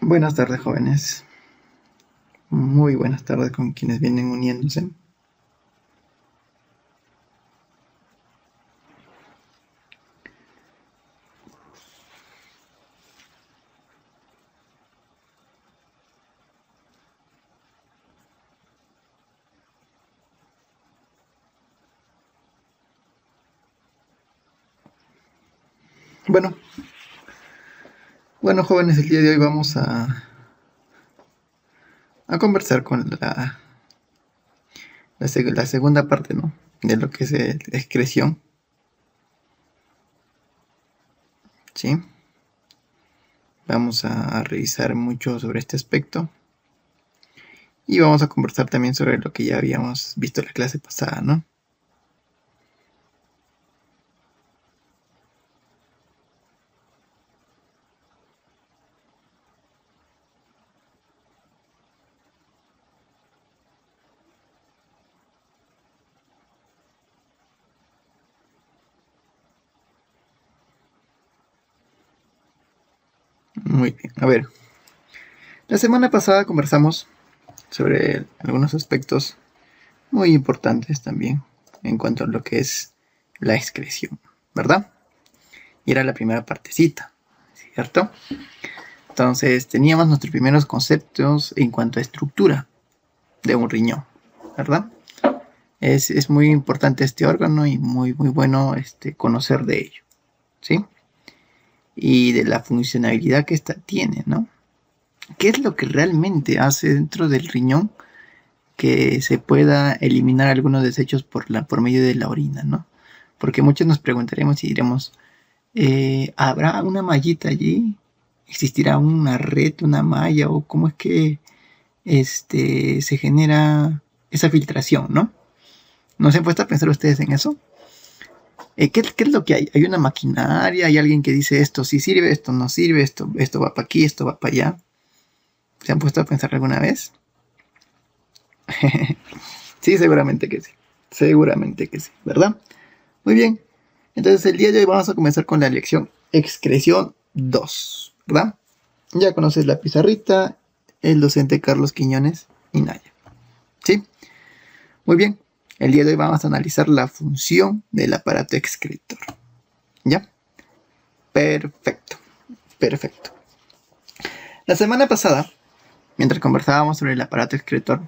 Buenas tardes, jóvenes. Muy buenas tardes con quienes vienen uniéndose. Bueno, jóvenes, el día de hoy vamos a conversar con la segunda parte, ¿no? De lo que es excreción, ¿sí? Vamos a revisar mucho sobre este aspecto y vamos a conversar también sobre lo que ya habíamos visto en la clase pasada, ¿no? Muy bien, a ver. La semana pasada conversamos sobre algunos aspectos muy importantes también en cuanto a lo que es la excreción, ¿verdad? Y era la primera partecita, ¿cierto? Entonces teníamos nuestros primeros conceptos en cuanto a estructura de un riñón, ¿verdad? Es muy importante este órgano y muy bueno conocer de ello, ¿sí? Y de la funcionalidad que ésta tiene, ¿no? ¿Qué es lo que realmente hace dentro del riñón que se pueda eliminar algunos desechos por medio de la orina, ¿no? Porque muchos nos preguntaremos y diremos, ¿habrá una mallita allí? ¿Existirá una red, una malla? ¿O cómo es que se genera esa filtración, ¿no? ¿No se han puesto a pensar ustedes en eso? ¿Qué es lo que hay? ¿Hay una maquinaria? ¿Hay alguien que dice esto sí sirve, esto no sirve, esto va para aquí, esto va para allá? ¿Se han puesto a pensar alguna vez? Sí, seguramente que sí. Seguramente que sí, ¿verdad? Muy bien. Entonces el día de hoy vamos a comenzar con la lección excreción 2, ¿verdad? Ya conoces la pizarrita, el docente Carlos Quiñones y Naya. ¿Sí? Muy bien. El día de hoy vamos a analizar la función del aparato excretor. ¿Ya? Perfecto. Perfecto. La semana pasada, mientras conversábamos sobre el aparato excretor,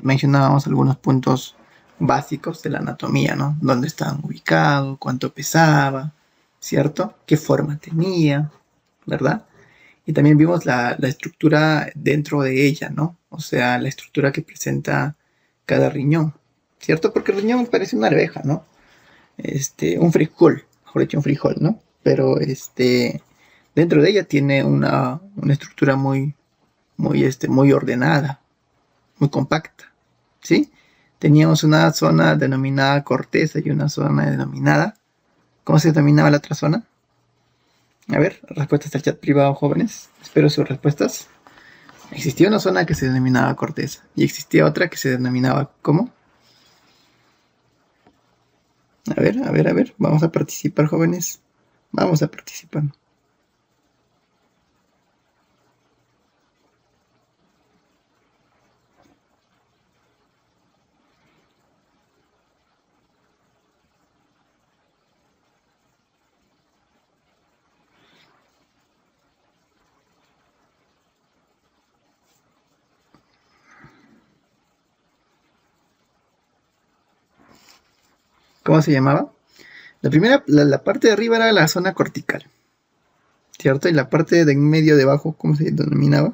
mencionábamos algunos puntos básicos de la anatomía, ¿no? Dónde estaban ubicados, cuánto pesaba, ¿cierto? ¿Qué forma tenía? ¿Verdad? Y también vimos la estructura dentro de ella, ¿no? O sea, la estructura que presenta cada riñón, ¿cierto? Porque el riñón parece una arveja, ¿no? Un frijol, mejor dicho, un frijol, ¿no? Pero dentro de ella tiene una estructura muy ordenada, muy compacta, ¿sí? Teníamos una zona denominada corteza y una zona denominada, ¿cómo se denominaba la otra zona? A ver, respuestas al chat privado, jóvenes. Espero sus respuestas. Existía una zona que se denominaba corteza y existía otra que se denominaba ¿cómo? A ver. Vamos a participar, jóvenes. Vamos a participar. ¿Cómo se llamaba? La primera, la parte de arriba era la zona cortical, ¿cierto? Y la parte de en medio de abajo, ¿cómo se denominaba?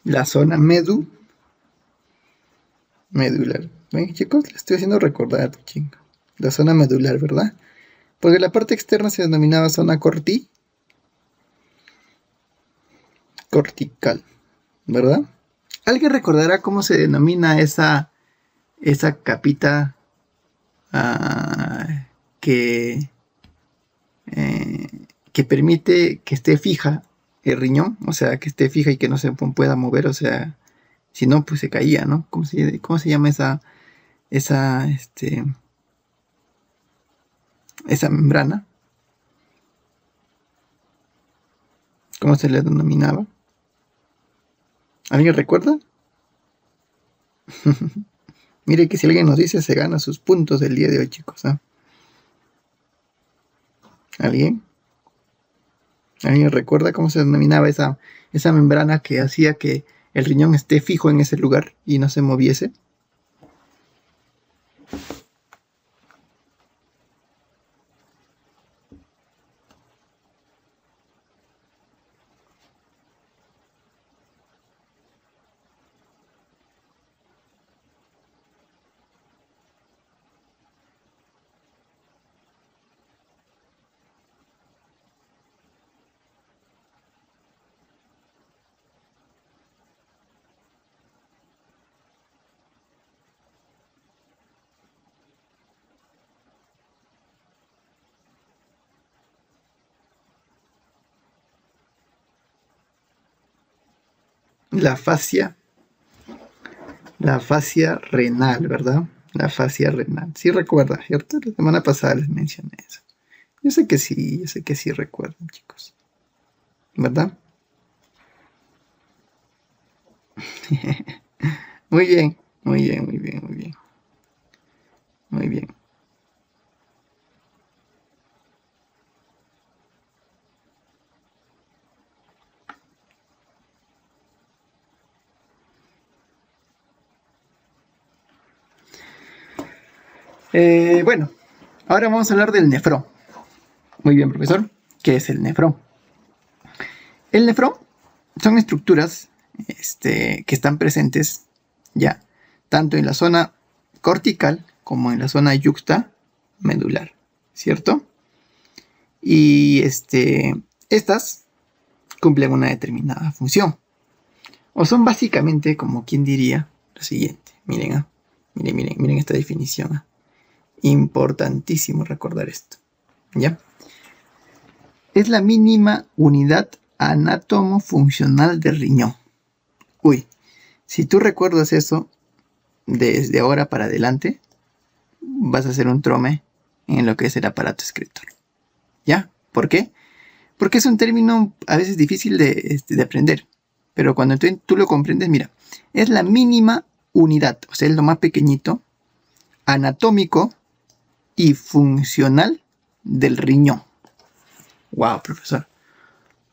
La zona medular. Ven, chicos, le estoy haciendo recordar, chicos. La zona medular, ¿verdad? Porque la parte externa se denominaba zona cortical, ¿verdad? ¿Alguien recordará cómo se denomina esa capita que, que permite que esté fija el riñón? O sea, que esté fija y que no se pueda mover, o sea, si no, pues se caía, ¿no? ¿Cómo se llama esa membrana? ¿Cómo se le denominaba? ¿Alguien recuerda? Mire que si alguien nos dice, se gana sus puntos del día de hoy, chicos. ¿Eh? ¿Alguien? ¿Alguien recuerda cómo se denominaba esa membrana que hacía que el riñón esté fijo en ese lugar y no se moviese? La fascia renal, ¿verdad? La fascia renal. Sí recuerda, ¿cierto? La semana pasada les mencioné eso. Yo sé que sí recuerdan, chicos. ¿Verdad? Muy bien, muy bien, muy bien, muy bien. Muy bien. Bueno, ahora vamos a hablar del nefrón. Muy bien, profesor. ¿Qué es el nefrón? El nefrón son estructuras que están presentes ya tanto en la zona cortical como en la zona yuxta medular, ¿cierto? Y estas cumplen una determinada función. O son básicamente, como quien diría, lo siguiente. Miren, miren esta definición. Importantísimo recordar esto. ¿Ya? Es la mínima unidad anátomo-funcional del riñón. Uy, si tú recuerdas eso, desde ahora para adelante, vas a hacer un trome en lo que es el aparato excretor. ¿Ya? ¿Por qué? Porque es un término a veces difícil de aprender. Pero cuando tú lo comprendes, mira, es la mínima unidad, o sea, es lo más pequeñito, anatómico y funcional del riñón. Wow, profesor.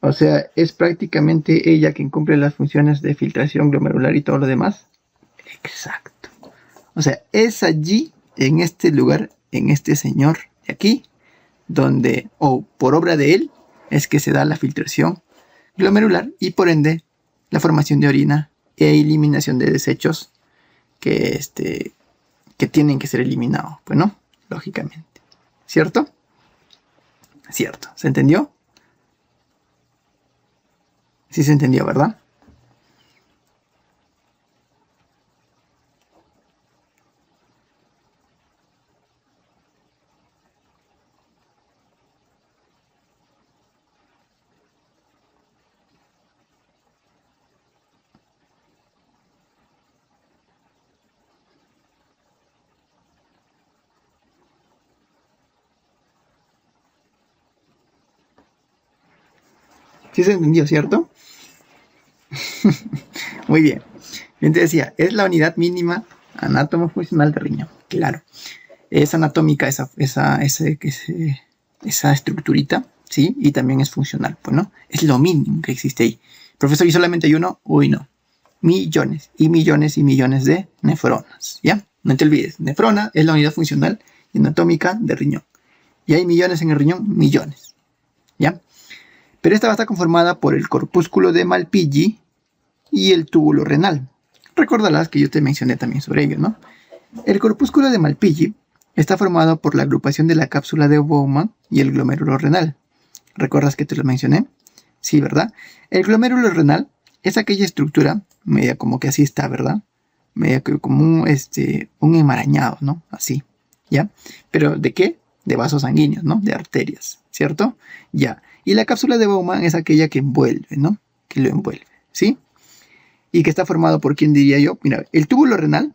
O sea, es prácticamente ella quien cumple las funciones de filtración glomerular y todo lo demás. Exacto. O sea, es allí, en este lugar, en este señor de aquí, donde, o por obra de él, es que se da la filtración glomerular y por ende la formación de orina e eliminación de desechos que tienen que ser eliminados. Pues no, lógicamente. ¿Cierto? Cierto. ¿Se entendió? Sí se entendió, ¿verdad? Sí se entendió, ¿cierto? Muy bien. Bien te decía, es la unidad mínima anátomo-funcional del riñón. Claro. Es anatómica esa estructurita, ¿sí? Y también es funcional, pues, ¿no? Es lo mínimo que existe ahí. Profesor, ¿y solamente hay uno? Uy, no. Millones y millones y millones de nefronas, ¿ya? No te olvides, nefrona es la unidad funcional y anatómica del riñón. Y hay millones en el riñón, millones, ¿ya? Pero esta va a estar conformada por el corpúsculo de Malpighi y el túbulo renal. Recordarás que yo te mencioné también sobre ello, ¿no? El corpúsculo de Malpighi Está formado por la agrupación de la cápsula de Bowman y el glomérulo renal. ¿Recuerdas que te lo mencioné? Sí, ¿verdad? El glomérulo renal es aquella estructura, media como que así está, ¿verdad? Media como un enmarañado, ¿no? Así, ¿ya? ¿Pero de qué? De vasos sanguíneos, ¿no? De arterias, ¿cierto? Ya. Y la cápsula de Bowman es aquella que envuelve, ¿no? Que lo envuelve, ¿sí? Y que está formado por, ¿quién diría yo? Mira, el túbulo renal,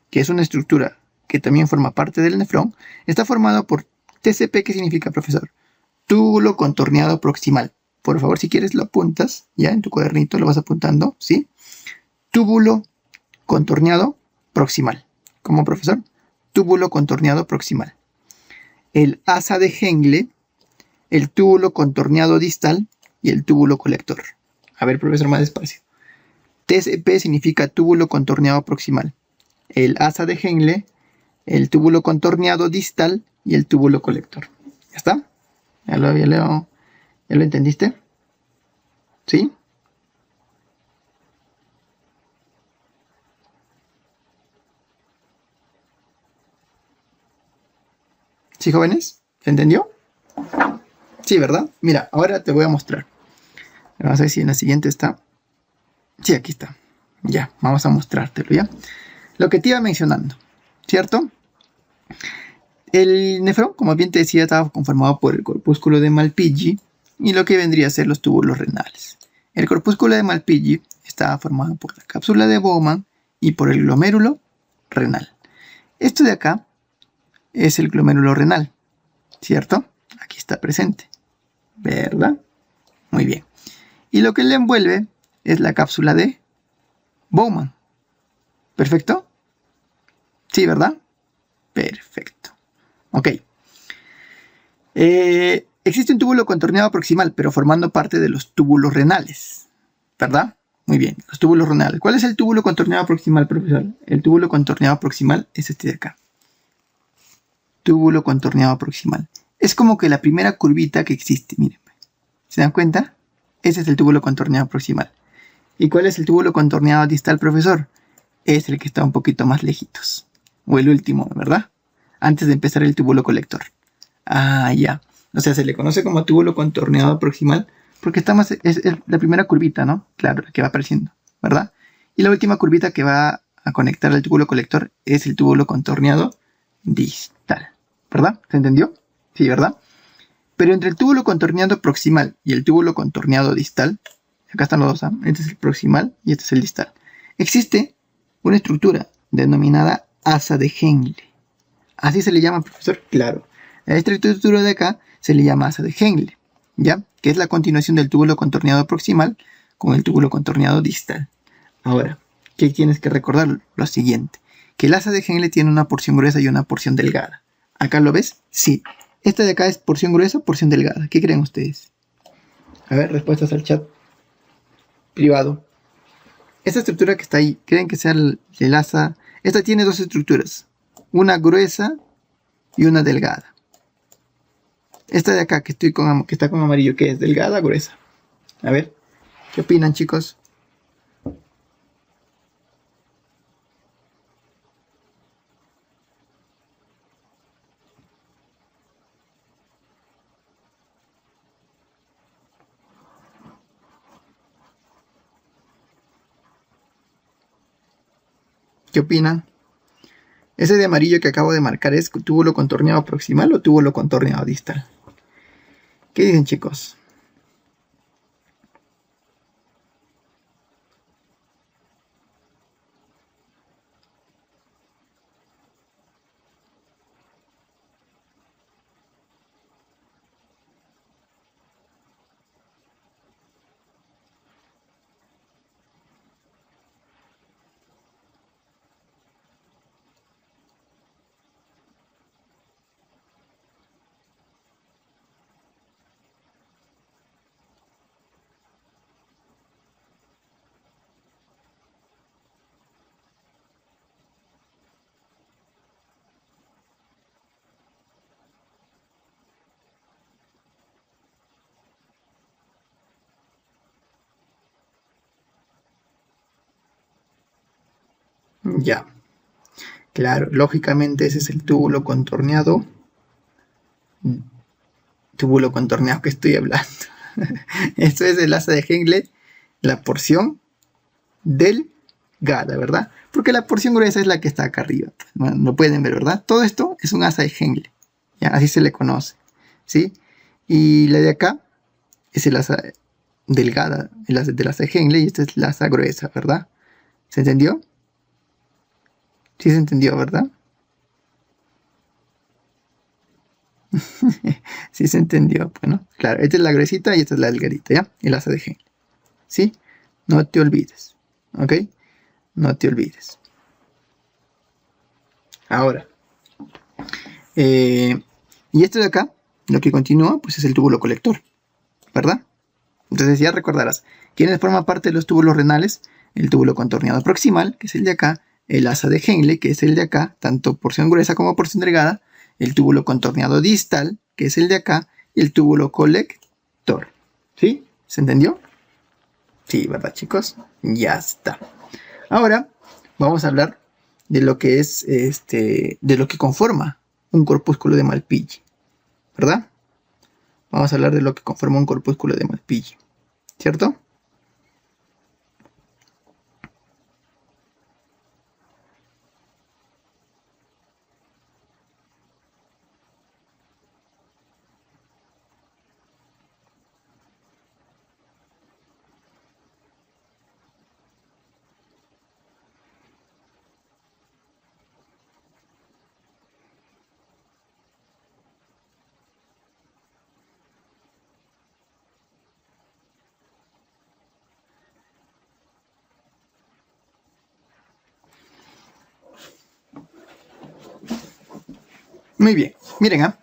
que es una estructura que también forma parte del nefrón, está formado por TCP, ¿qué significa, profesor? Túbulo contorneado proximal. Por favor, si quieres lo apuntas, ya en tu cuadernito lo vas apuntando, ¿sí? Túbulo contorneado proximal. ¿Cómo, profesor? Túbulo contorneado proximal. El asa de Henle, el túbulo contorneado distal y el túbulo colector. A ver, profesor, más despacio. TCP significa túbulo contorneado proximal. El asa de Henle, el túbulo contorneado distal y el túbulo colector. ¿Ya está? ¿Ya lo entendiste? ¿Sí? ¿Sí, jóvenes? ¿Se entendió? Sí, ¿verdad? Mira, ahora te voy a mostrar. Vamos a ver si en la siguiente está. Sí, aquí está. Ya, vamos a mostrártelo, ¿ya? Lo que te iba mencionando, ¿cierto? El nefrón, como bien te decía, estaba conformado por el corpúsculo de Malpighi y lo que vendría a ser los túbulos renales. El corpúsculo de Malpighi estaba formado por la cápsula de Bowman y por el glomérulo renal. Esto de acá es el glomérulo renal, ¿cierto? Aquí está presente, ¿verdad? Muy bien. Y lo que le envuelve es la cápsula de Bowman. ¿Perfecto? Sí, ¿verdad? Perfecto. Ok. Existe un túbulo contorneado proximal, pero formando parte de los túbulos renales, ¿verdad? Muy bien, los túbulos renales. ¿Cuál es el túbulo contorneado proximal, profesor? El túbulo contorneado proximal es este de acá. Túbulo contorneado proximal. Es como que la primera curvita que existe, miren. ¿Se dan cuenta? Ese es el túbulo contorneado proximal. ¿Y cuál es el túbulo contorneado distal, profesor? Es el que está un poquito más lejitos. O el último, ¿verdad? Antes de empezar el túbulo colector. Ah, ya. O sea, se le conoce como túbulo contorneado proximal porque está más, es la primera curvita, ¿no? Claro, la que va apareciendo, ¿verdad? Y la última curvita que va a conectar al túbulo colector es el túbulo contorneado distal, ¿verdad? ¿Se entendió? Sí, ¿verdad? Pero entre el túbulo contorneado proximal y el túbulo contorneado distal, acá están los dos, ¿eh? Este es el proximal y este es el distal. Existe una estructura denominada asa de Henle. ¿Así se le llama, profesor? Claro. A esta estructura de acá se le llama asa de Henle, ¿ya? Que es la continuación del túbulo contorneado proximal con el túbulo contorneado distal. Ahora, ¿qué tienes que recordar? Lo siguiente, que el asa de Henle tiene una porción gruesa y una porción delgada. ¿Acá lo ves? Sí. Esta de acá es porción gruesa, porción delgada. ¿Qué creen ustedes? A ver, respuestas al chat privado. Esta estructura que está ahí, ¿creen que sea el asa? Esta tiene dos estructuras, una gruesa y una delgada. Esta de acá que está con amarillo, ¿qué es? ¿Delgada o gruesa? A ver, ¿qué opinan, chicos? ¿Qué opinan? Ese de amarillo que acabo de marcar, ¿es túbulo contorneado proximal o túbulo contorneado distal? ¿Qué dicen, chicos? Ya. Claro, lógicamente ese es el túbulo contorneado. Túbulo contorneado que estoy hablando. Esto es el asa de Henle, la porción delgada, ¿verdad? Porque la porción gruesa es la que está acá arriba. No lo pueden ver, ¿verdad? Todo esto es un asa de Henle. ¿Ya? Así se le conoce. ¿Sí? Y la de acá es el asa delgada, el asa del asa de Henle, y esta es la asa gruesa, ¿verdad? ¿Se entendió? Sí se entendió, ¿verdad? Sí se entendió. Bueno, claro, esta es la gruesita y esta es la delgadita, ¿ya? El asa de Henle. ¿Sí? No te olvides. ¿Ok? No te olvides. Ahora, y esto de acá, lo que continúa, pues es el túbulo colector, ¿verdad? Entonces ya recordarás, ¿quiénes forman parte de los túbulos renales? El túbulo contorneado proximal, que es el de acá, el asa de Henle, que es el de acá, tanto porción gruesa como porción delgada, el túbulo contorneado distal, que es el de acá, y el túbulo colector. ¿Sí? ¿Se entendió? Sí, ¿verdad, chicos? Ya está. Ahora vamos a hablar de lo que es de lo que conforma un corpúsculo de Malpighi, ¿verdad? Vamos a hablar de lo que conforma un corpúsculo de Malpighi, ¿cierto? Muy bien, miren,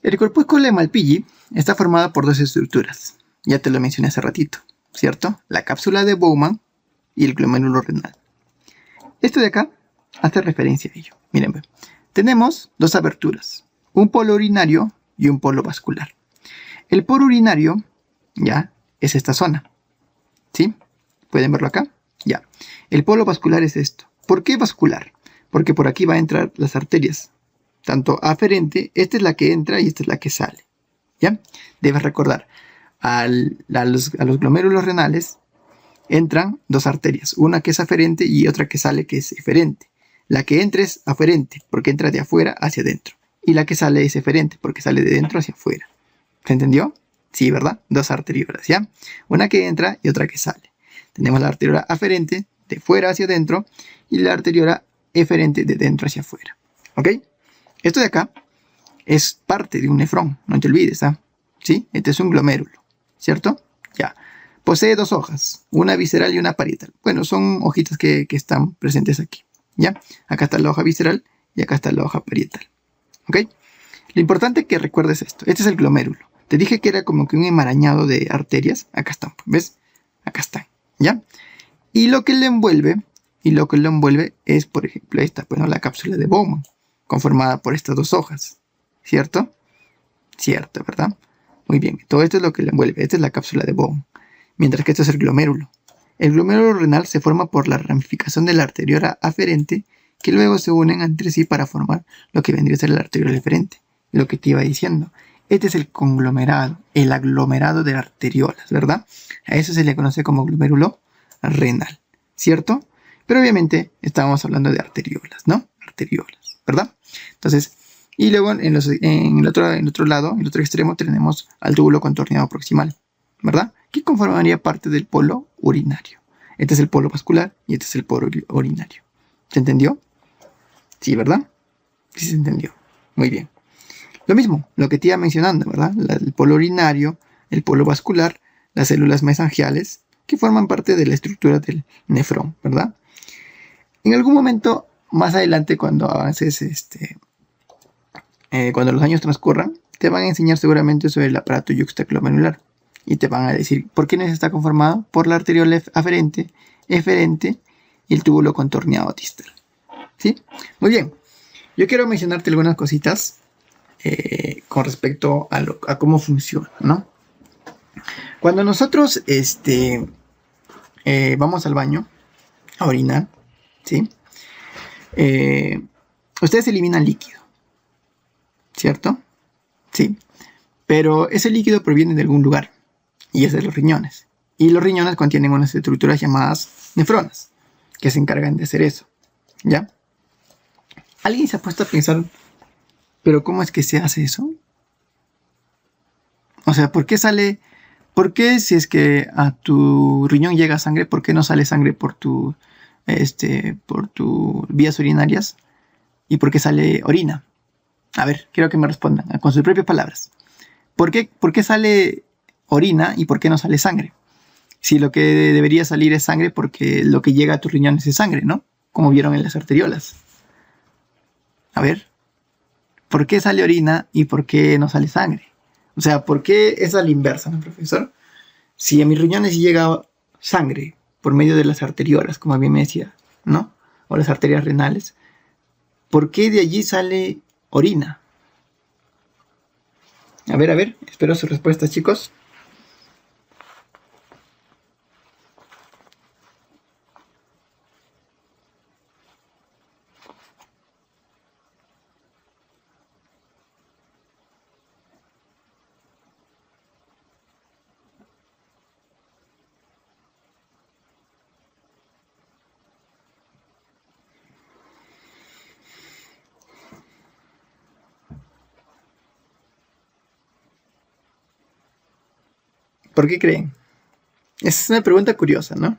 el corpúsculo de Malpighi está formado por dos estructuras, ya te lo mencioné hace ratito, ¿cierto? La cápsula de Bowman y el glomérulo renal. Esto de acá hace referencia a ello. Miren, tenemos dos aberturas, un polo urinario y un polo vascular. El polo urinario, ya, es esta zona, ¿sí? ¿Pueden verlo acá? Ya. El polo vascular es esto. ¿Por qué vascular? Porque por aquí va a entrar las arterias, tanto aferente, esta es la que entra y esta es la que sale, ¿ya? Debes recordar, a los glomérulos renales entran dos arterias, una que es aferente y otra que sale que es eferente. La que entra es aferente porque entra de afuera hacia adentro, y la que sale es eferente porque sale de dentro hacia afuera. ¿Se entendió? Sí, ¿verdad? Dos arteriolas, ¿ya? Una que entra y otra que sale. Tenemos la arteriola aferente de fuera hacia adentro y la arteriola eferente de dentro hacia afuera. ¿Ok? Esto de acá es parte de un nefrón, no te olvides, ¿ah? ¿Sí? Este es un glomérulo, ¿cierto? Ya. Posee dos hojas, una visceral y una parietal. Bueno, son hojitas que están presentes aquí, ¿ya? Acá está la hoja visceral y acá está la hoja parietal, ¿ok? Lo importante es que recuerdes esto. Este es el glomérulo. Te dije que era como que un enmarañado de arterias. Acá están, ¿ves? Acá están, ¿ya? Y lo que lo envuelve es, por ejemplo, esta, bueno, la cápsula de Bowman, conformada por estas dos hojas, ¿cierto? Cierto, ¿verdad? Muy bien, todo esto es lo que le envuelve. Esta es la cápsula de Bowman, mientras que esto es el glomérulo. El glomérulo renal se forma por la ramificación de la arteriola aferente, que luego se unen entre sí para formar lo que vendría a ser la arteriola eferente. Lo que te iba diciendo. Este es el conglomerado, el aglomerado de arteriolas, ¿verdad? A eso se le conoce como glomérulo renal, ¿cierto? Pero obviamente estábamos hablando de arteriolas, ¿no? Arteriolas, ¿verdad? Entonces, y luego en el otro lado, en el otro extremo, tenemos al túbulo contorneado proximal, ¿verdad? Que conformaría parte del polo urinario. Este es el polo vascular y este es el polo urinario. ¿Se entendió? Sí, ¿verdad? Sí se entendió. Muy bien. Lo mismo, lo que te iba mencionando, ¿verdad? El polo urinario, el polo vascular, las células mesangiales, que forman parte de la estructura del nefrón, ¿verdad? En algún momento, más adelante, cuando avances, cuando los años transcurran, te van a enseñar seguramente sobre el aparato yuxtaglomerular y te van a decir por qué está conformado por la arteriola aferente, eferente y el túbulo contorneado distal. ¿Sí? Muy bien. Yo quiero mencionarte algunas cositas con respecto a cómo funciona, ¿no? Cuando nosotros vamos al baño a orinar, ¿sí? ustedes eliminan líquido, ¿cierto? Sí. Pero ese líquido proviene de algún lugar, y es de los riñones. Y los riñones contienen unas estructuras llamadas nefronas, que se encargan de hacer eso, ¿ya? ¿Alguien se ha puesto a pensar, pero cómo es que se hace eso? O sea, ¿por qué si es que a tu riñón llega sangre, por qué no sale sangre por tus vías urinarias? ¿Y por qué sale orina? A ver, quiero que me respondan con sus propias palabras. ¿Por qué sale orina y por qué no sale sangre? Si lo que debería salir es sangre, porque lo que llega a tus riñones es sangre, ¿no? Como vieron en las arteriolas. A ver, ¿por qué sale orina y por qué no sale sangre? O sea, ¿por qué es a la inversa, no, profesor? Si a mis riñones llega sangre por medio de las arteriolas, como bien me decía, ¿no? O las arterias renales, ¿por qué de allí sale orina? A ver, espero sus respuestas, chicos. ¿Por qué creen? Es una pregunta curiosa, ¿no?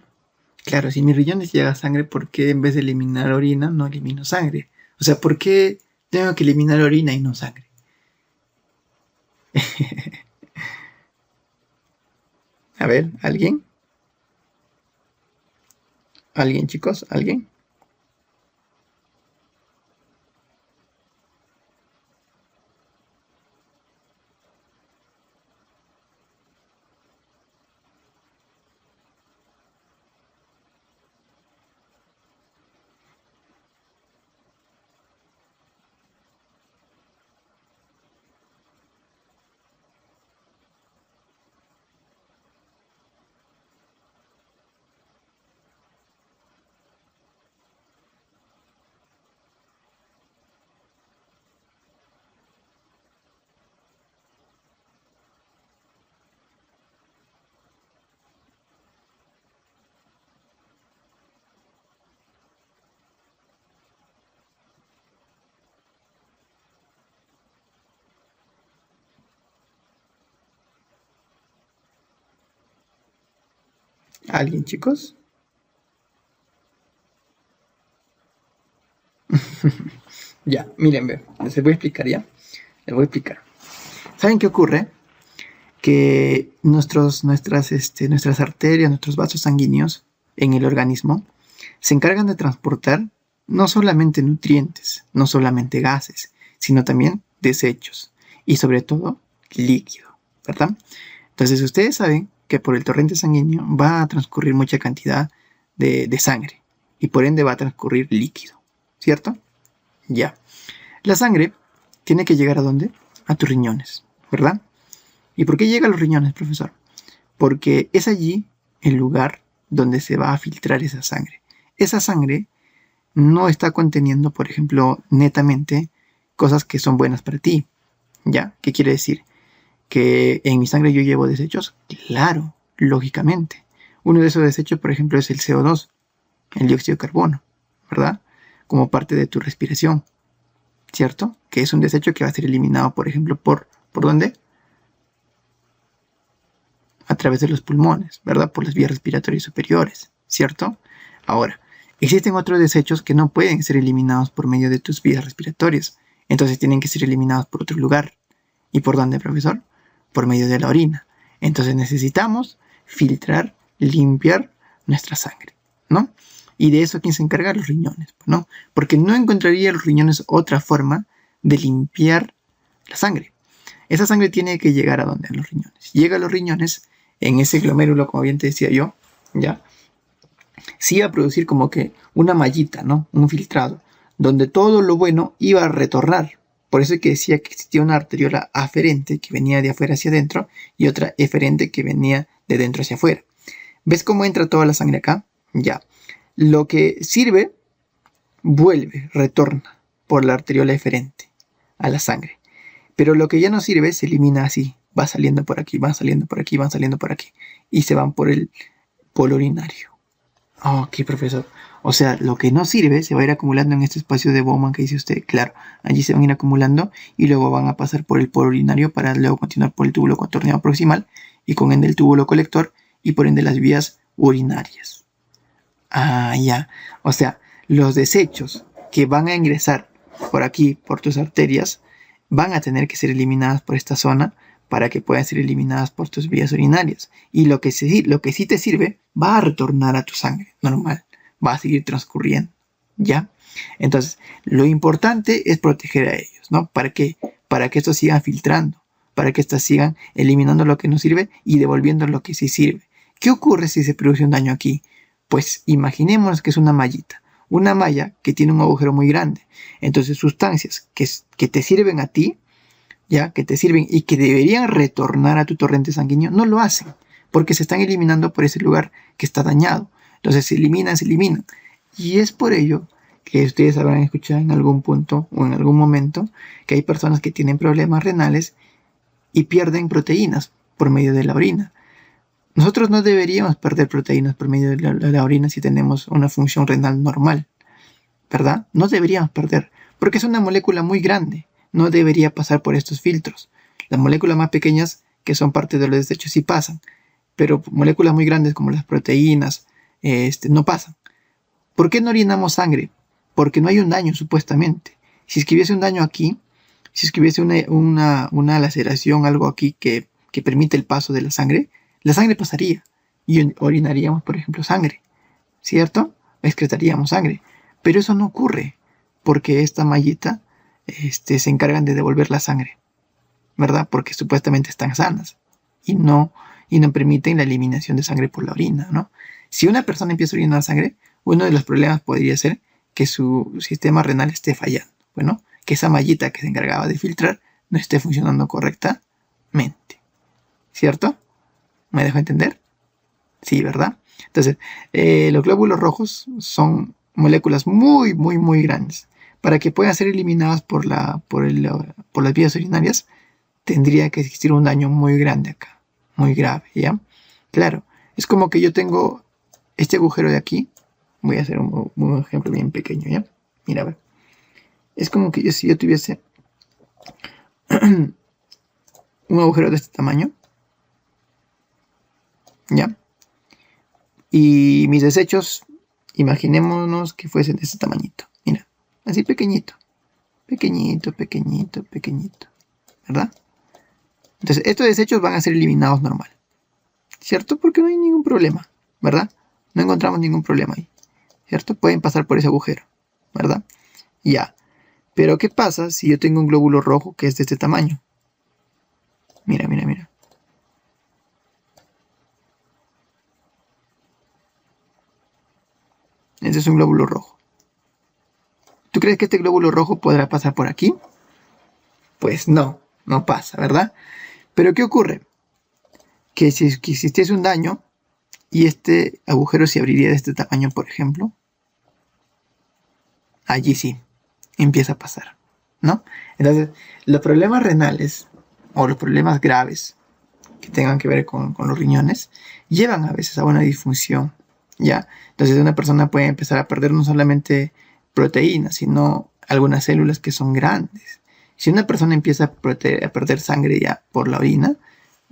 Claro, si mis riñones llega sangre, ¿por qué en vez de eliminar orina no elimino sangre? O sea, ¿por qué tengo que eliminar orina y no sangre? A ver, ¿alguien? ¿Alguien, chicos? ¿Alguien? ¿Alguien, chicos? Ya, miren, les voy a explicar ya. Les voy a explicar. ¿Saben qué ocurre? Que nuestras arterias, nuestros vasos sanguíneos en el organismo se encargan de transportar no solamente nutrientes, no solamente gases, sino también desechos y sobre todo líquido, ¿verdad? Entonces ustedes saben que por el torrente sanguíneo va a transcurrir mucha cantidad de sangre y por ende va a transcurrir líquido, ¿cierto? Ya. La sangre tiene que llegar ¿a dónde? A tus riñones, ¿verdad? ¿Y por qué llega a los riñones, profesor? Porque es allí el lugar donde se va a filtrar esa sangre. Esa sangre no está conteniendo, por ejemplo, netamente cosas que son buenas para ti. ¿Ya? ¿Qué quiere decir? ¿Que en mi sangre yo llevo desechos? Claro, lógicamente. Uno de esos desechos, por ejemplo, es el CO2, el dióxido de carbono, ¿verdad? Como parte de tu respiración, ¿cierto? Que es un desecho que va a ser eliminado, por ejemplo, ¿por dónde? A través de los pulmones, ¿verdad? Por las vías respiratorias superiores, ¿cierto? Ahora, existen otros desechos que no pueden ser eliminados por medio de tus vías respiratorias, entonces tienen que ser eliminados por otro lugar. ¿Y por dónde, profesor? Por medio de la orina. Entonces necesitamos filtrar, limpiar nuestra sangre, ¿no? Y de eso, ¿quién se encarga? Los riñones, ¿no? Porque no encontraría los riñones otra forma de limpiar la sangre. Esa sangre tiene que llegar ¿a dónde? A los riñones. Llega a los riñones, en ese glomérulo, como bien te decía yo, ¿ya? Sí iba a producir como que una mallita, ¿no? Un filtrado, donde todo lo bueno iba a retornar. Por eso es que decía que existía una arteriola aferente que venía de afuera hacia adentro y otra eferente que venía de dentro hacia afuera. ¿Ves cómo entra toda la sangre acá? Ya. Lo que sirve retorna por la arteriola eferente a la sangre. Pero lo que ya no sirve se elimina así, va saliendo por aquí, va saliendo por aquí, va saliendo por aquí, y se van por el polo urinario. Ok, profesor. O sea, lo que no sirve se va a ir acumulando en este espacio de Bowman que dice usted. Claro, allí se van a ir acumulando y luego van a pasar por el polo urinario para luego continuar por el túbulo contorneado proximal y con ende el túbulo colector y por ende las vías urinarias. Ah, ya. O sea, los desechos que van a ingresar por aquí, por tus arterias, van a tener que ser eliminadas por esta zona para que puedan ser eliminadas por tus vías urinarias. Y lo que sí te sirve va a retornar a tu sangre normal, va a seguir transcurriendo, ¿ya? Entonces, lo importante es proteger a ellos, ¿no? ¿Para qué? Para que estos sigan filtrando, para que estos sigan eliminando lo que no sirve y devolviendo lo que sí sirve. ¿Qué ocurre si se produce un daño aquí? Pues imaginemos que es una mallita, una malla que tiene un agujero muy grande. Entonces, sustancias que te sirven a ti, ya que te sirven y que deberían retornar a tu torrente sanguíneo, no lo hacen, porque se están eliminando por ese lugar que está dañado. Entonces se eliminan. Y es por ello que ustedes habrán escuchado en algún punto o en algún momento que hay personas que tienen problemas renales y pierden proteínas por medio de la orina. Nosotros no deberíamos perder proteínas por medio de la orina si tenemos una función renal normal, ¿verdad? No deberíamos perder, porque es una molécula muy grande. No debería pasar por estos filtros. Las moléculas más pequeñas, que son parte de los desechos, sí pasan, pero moléculas muy grandes como las proteínas no pasan. ¿Por qué no orinamos sangre? Porque no hay un daño, supuestamente. Si es que hubiese un daño aquí, si es que hubiese una laceración, algo aquí que permite el paso de la sangre pasaría y orinaríamos, por ejemplo, sangre, ¿cierto? Excretaríamos sangre. Pero eso no ocurre porque esta mallita se encargan de devolver la sangre, ¿verdad? Porque supuestamente están sanas y no permiten la eliminación de sangre por la orina, ¿no? Si una persona empieza a orinar sangre, uno de los problemas podría ser que su sistema renal esté fallando, bueno, que esa mallita que se encargaba de filtrar no esté funcionando correctamente, ¿cierto? ¿Me dejo entender? Sí, ¿verdad? Entonces, los glóbulos rojos son moléculas muy, muy, muy grandes. Para que puedan ser eliminadas por las vías urinarias, tendría que existir un daño muy grande acá, muy grave, ¿ya? Claro, es como que yo tengo este agujero de aquí. Voy a hacer un ejemplo bien pequeño, ¿ya? Mira, a ver. Es como que si yo tuviese un agujero de este tamaño, ¿ya? Y mis desechos, imaginémonos que fuesen de este tamañito. Mira, así pequeñito, ¿verdad? Entonces, estos desechos van a ser eliminados normal, ¿cierto? Porque no hay ningún problema, ¿verdad? No encontramos ningún problema ahí, ¿cierto? Pueden pasar por ese agujero, ¿verdad? Ya. Pero, ¿qué pasa si yo tengo un glóbulo rojo que es de este tamaño? Mira. Este es un glóbulo rojo. ¿Tú crees que este glóbulo rojo podrá pasar por aquí? Pues no pasa, ¿verdad? Pero ¿qué ocurre? Que si existiese un daño y este agujero se abriría de este tamaño, por ejemplo, allí sí empieza a pasar, ¿no? Entonces, los problemas renales o los problemas graves que tengan que ver con los riñones llevan a veces a una disfunción, ¿ya? Entonces una persona puede empezar a perder no solamente proteínas, sino algunas células que son grandes. Si una persona empieza a perder sangre ya por la orina,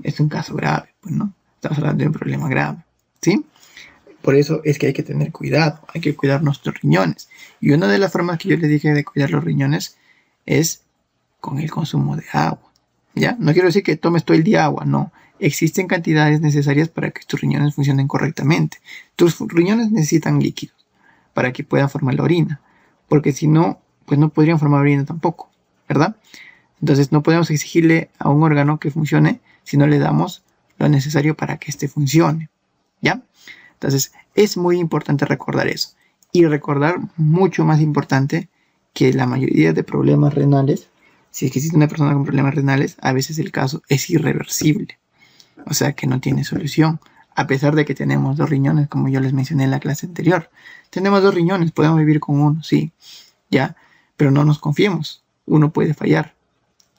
es un caso grave, pues, ¿no? Estamos hablando de un problema grave, ¿sí? Por eso es que hay que tener cuidado, hay que cuidar nuestros riñones. Y una de las formas que yo les dije de cuidar los riñones es con el consumo de agua, ¿ya? No quiero decir que tomes todo el día agua, no. Existen cantidades necesarias para que tus riñones funcionen correctamente. Tus riñones necesitan líquidos para que puedan formar la orina, porque si no, pues no podrían formar orina tampoco, ¿verdad? Entonces no podemos exigirle a un órgano que funcione si no le damos lo necesario para que éste funcione, ¿ya? Entonces es muy importante recordar eso. Y recordar, mucho más importante, que la mayoría de problemas renales, si es que existe una persona con problemas renales, a veces el caso es irreversible. O sea que no tiene solución. A pesar de que tenemos 2 riñones, como yo les mencioné en la clase anterior. Tenemos 2 riñones, podemos vivir con uno, sí, ya, pero no nos confiemos, uno puede fallar.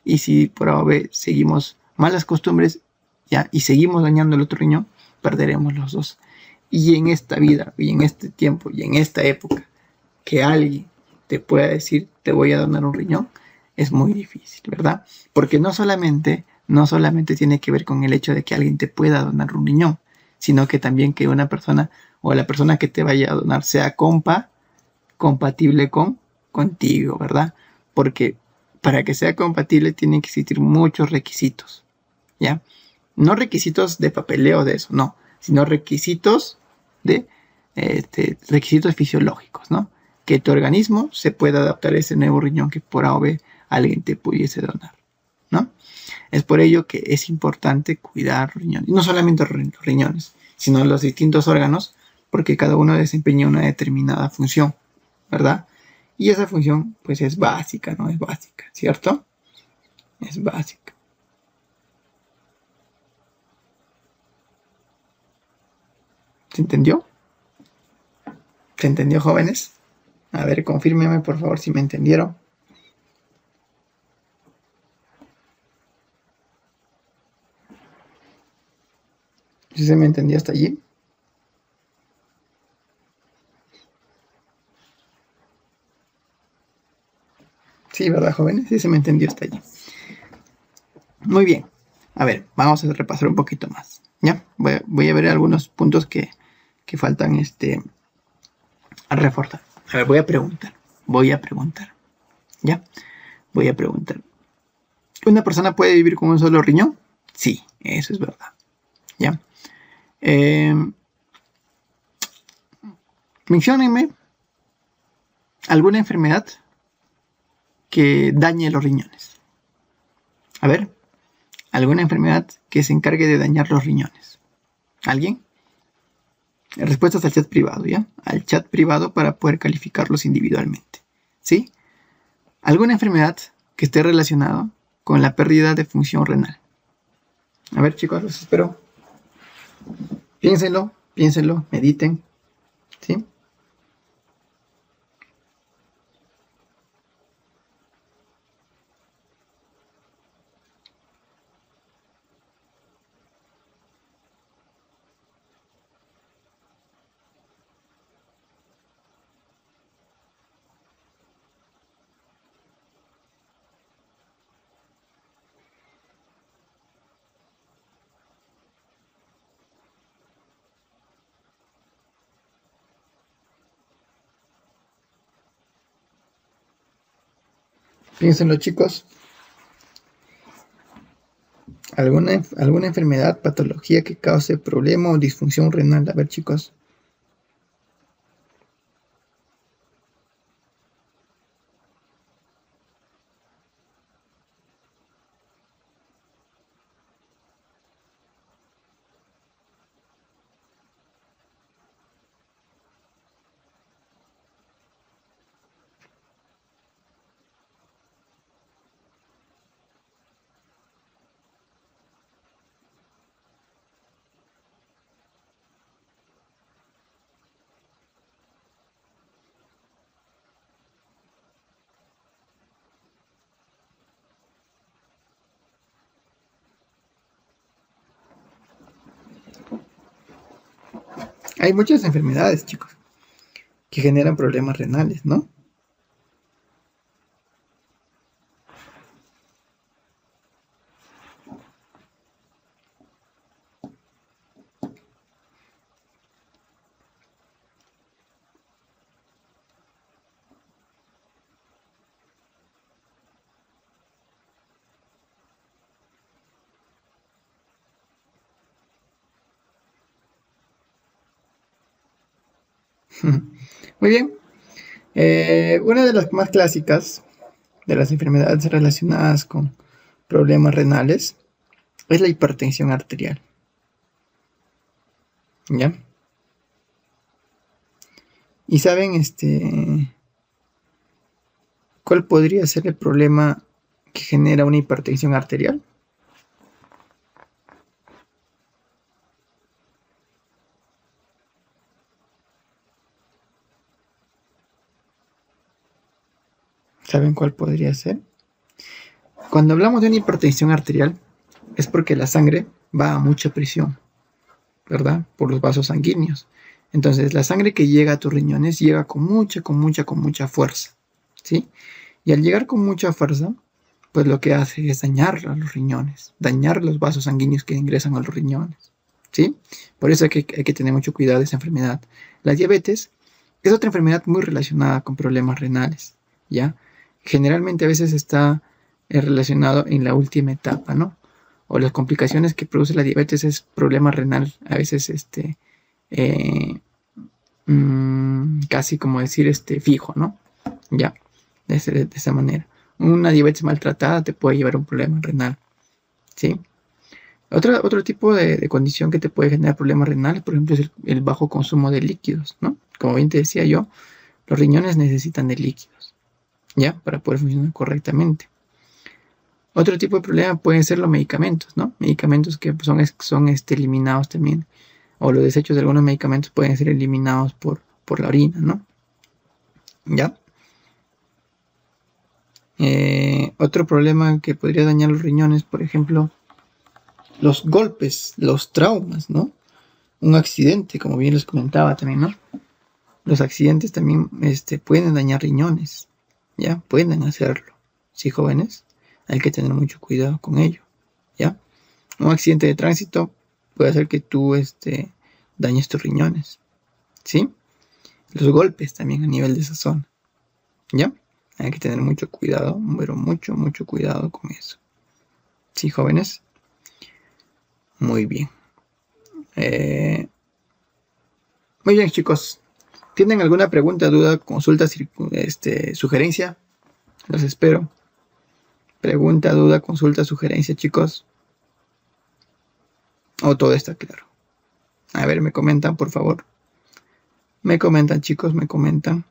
Y si por A o B seguimos malas costumbres, ya, y seguimos dañando el otro riñón, perderemos los dos. Y en esta vida, y en este tiempo, y en esta época, que alguien te pueda decir, te voy a donar un riñón, es muy difícil, ¿verdad? Porque no solamente tiene que ver con el hecho de que alguien te pueda donar un riñón, sino que también que una persona o la persona que te vaya a donar sea compatible contigo, ¿verdad? Porque para que sea compatible tienen que existir muchos requisitos, ¿ya? No requisitos de papeleo de eso, no, sino requisitos de requisitos fisiológicos, ¿no? Que tu organismo se pueda adaptar a ese nuevo riñón que por A o B alguien te pudiese donar, ¿no? Es por ello que es importante cuidar riñones, no solamente los riñones, sino los distintos órganos, porque cada uno desempeña una determinada función, ¿verdad? Y esa función, pues es básica, ¿no? Es básica, ¿cierto? Es básica. ¿Se entendió? ¿Se entendió, jóvenes? A ver, confírmeme, por favor, si me entendieron. ¿Sí se me entendió hasta allí? Sí, ¿verdad, jóvenes? Sí se me entendió hasta allí. Muy bien. A ver, vamos a repasar un poquito más. ¿Ya? Voy a ver algunos puntos que faltan a reforzar. A ver, voy a preguntar. ¿Ya? Voy a preguntar. ¿Una persona puede vivir con un solo riñón? Sí, eso es verdad. ¿Ya? Menciónenme alguna enfermedad que dañe los riñones. A ver, alguna enfermedad que se encargue de dañar los riñones. ¿Alguien? Respuestas al chat privado, ¿ya? Al chat privado para poder calificarlos individualmente. ¿Sí? ¿Alguna enfermedad que esté relacionada con la pérdida de función renal? A ver, chicos, los espero. Piénsenlo, mediten. ¿Sí? Piénsenlo, chicos. ¿Alguna enfermedad, patología que cause problema o disfunción renal? A ver, chicos. Hay muchas enfermedades, chicos, que generan problemas renales, ¿no? Muy bien. Una de las más clásicas de las enfermedades relacionadas con problemas renales es la hipertensión arterial. ¿Ya? ¿Y saben cuál podría ser el problema que genera una hipertensión arterial? ¿Saben cuál podría ser? Cuando hablamos de una hipertensión arterial, es porque la sangre va a mucha presión, ¿verdad? Por los vasos sanguíneos. Entonces, la sangre que llega a tus riñones llega con mucha fuerza, ¿sí? Y al llegar con mucha fuerza, pues lo que hace es dañar a los riñones, dañar los vasos sanguíneos que ingresan a los riñones, ¿sí? Por eso hay que tener mucho cuidado de esa enfermedad. La diabetes es otra enfermedad muy relacionada con problemas renales, ¿ya? Generalmente a veces está relacionado en la última etapa, ¿no? O las complicaciones que produce la diabetes es problema renal, a veces eh, casi como decir fijo, ¿no? Ya, de esa manera. Una diabetes maltratada te puede llevar a un problema renal, ¿sí? Otro tipo de condición que te puede generar problemas renales, por ejemplo, es el bajo consumo de líquidos, ¿no? Como bien te decía yo, los riñones necesitan de líquidos, ¿ya? Para poder funcionar correctamente. Otro tipo de problema pueden ser los medicamentos, ¿no? Medicamentos que son eliminados también, o los desechos de algunos medicamentos pueden ser eliminados por la orina, ¿no? ¿Ya? Otro problema que podría dañar los riñones, por ejemplo, los golpes, los traumas, ¿no? Un accidente, como bien les comentaba también, ¿no? Los accidentes también pueden dañar riñones, ¿ya? Pueden hacerlo. Sí, jóvenes, hay que tener mucho cuidado con ello, ¿ya? Un accidente de tránsito puede hacer que tú dañes tus riñones, ¿sí? Los golpes también a nivel de esa zona, ¿ya? Hay que tener mucho cuidado, pero mucho cuidado con eso. ¿Sí, jóvenes? Muy bien. Muy bien, chicos. ¿Tienen alguna pregunta, duda, consulta, sugerencia? Los espero. Pregunta, duda, consulta, sugerencia, chicos. ¿O todo está claro? A ver, me comentan, por favor. Me comentan, chicos, me comentan.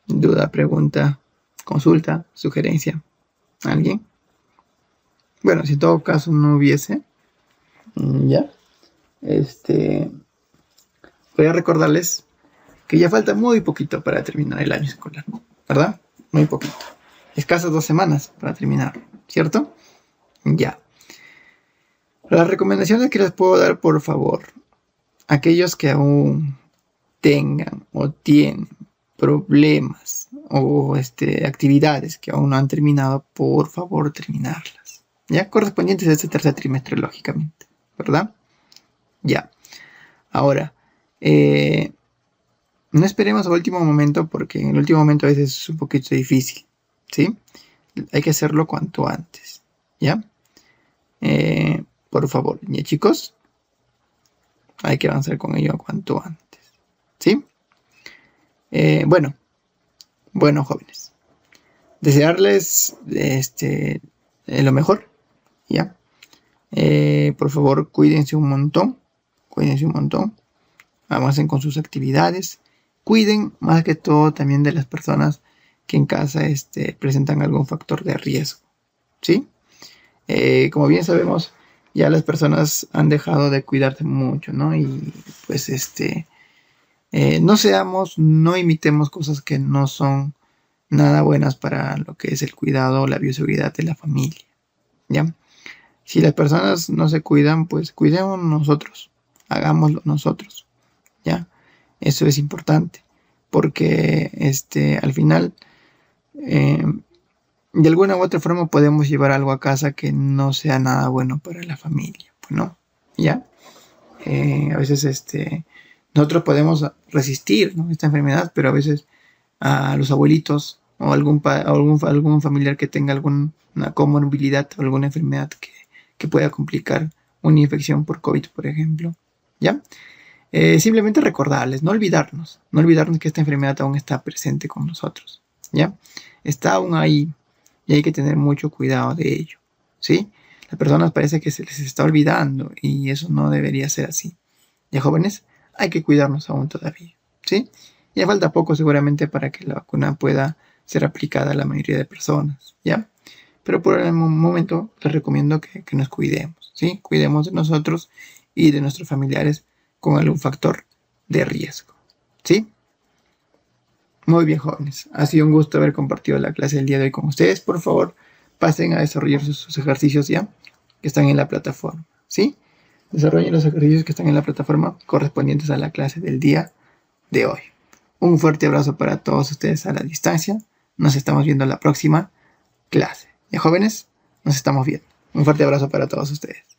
Duda, pregunta, consulta, sugerencia. ¿Alguien? Bueno, si en todo caso no hubiese, ya, voy a recordarles que ya falta muy poquito para terminar el año escolar, ¿verdad? Muy poquito. Escasas 2 semanas para terminar, ¿cierto? Ya. Las recomendaciones que les puedo dar, por favor, aquellos que aún tengan o tienen problemas o actividades que aún no han terminado, por favor, terminarlas. Ya correspondientes a este tercer trimestre, lógicamente, ¿verdad? Ya. Ahora, no esperemos al último momento, porque en el último momento a veces es un poquito difícil, ¿sí? Hay que hacerlo cuanto antes, ¿ya? Por favor, ¿ya, chicos? Hay que avanzar con ello cuanto antes, ¿sí? Bueno, jóvenes, desearles lo mejor, ¿ya? Por favor, cuídense un montón, avancen con sus actividades, cuiden más que todo también de las personas que en casa presentan algún factor de riesgo, ¿sí? Como bien sabemos, ya las personas han dejado de cuidarse mucho, ¿no? Y pues no imitemos cosas que no son nada buenas para lo que es el cuidado o la bioseguridad de la familia, ¿ya? Si las personas no se cuidan, pues cuidemos nosotros, hagámoslo nosotros, ¿ya? Eso es importante, porque al final, de alguna u otra forma podemos llevar algo a casa que no sea nada bueno para la familia, pues no, ¿ya? A veces nosotros podemos resistir, ¿no?, esta enfermedad, pero a veces a los abuelitos o algún familiar que tenga alguna comorbilidad o alguna enfermedad que pueda complicar una infección por COVID, por ejemplo, ¿ya? Simplemente recordarles, no olvidarnos que esta enfermedad aún está presente con nosotros, ¿ya? Está aún ahí y hay que tener mucho cuidado de ello, ¿sí? Las personas parece que se les está olvidando y eso no debería ser así. Ya, jóvenes, hay que cuidarnos aún todavía, ¿sí? Ya falta poco seguramente para que la vacuna pueda ser aplicada a la mayoría de personas, ¿ya? Pero por el momento les recomiendo que nos cuidemos, ¿sí? Cuidemos de nosotros y de nuestros familiares con algún factor de riesgo. ¿Sí? Muy bien, jóvenes. Ha sido un gusto haber compartido la clase del día de hoy con ustedes. Por favor, pasen a desarrollar sus ejercicios ya, que están en la plataforma. ¿Sí? Desarrollen los ejercicios que están en la plataforma correspondientes a la clase del día de hoy. Un fuerte abrazo para todos ustedes a la distancia. Nos estamos viendo en la próxima clase. ¿Ya, jóvenes? Nos estamos viendo. Un fuerte abrazo para todos ustedes.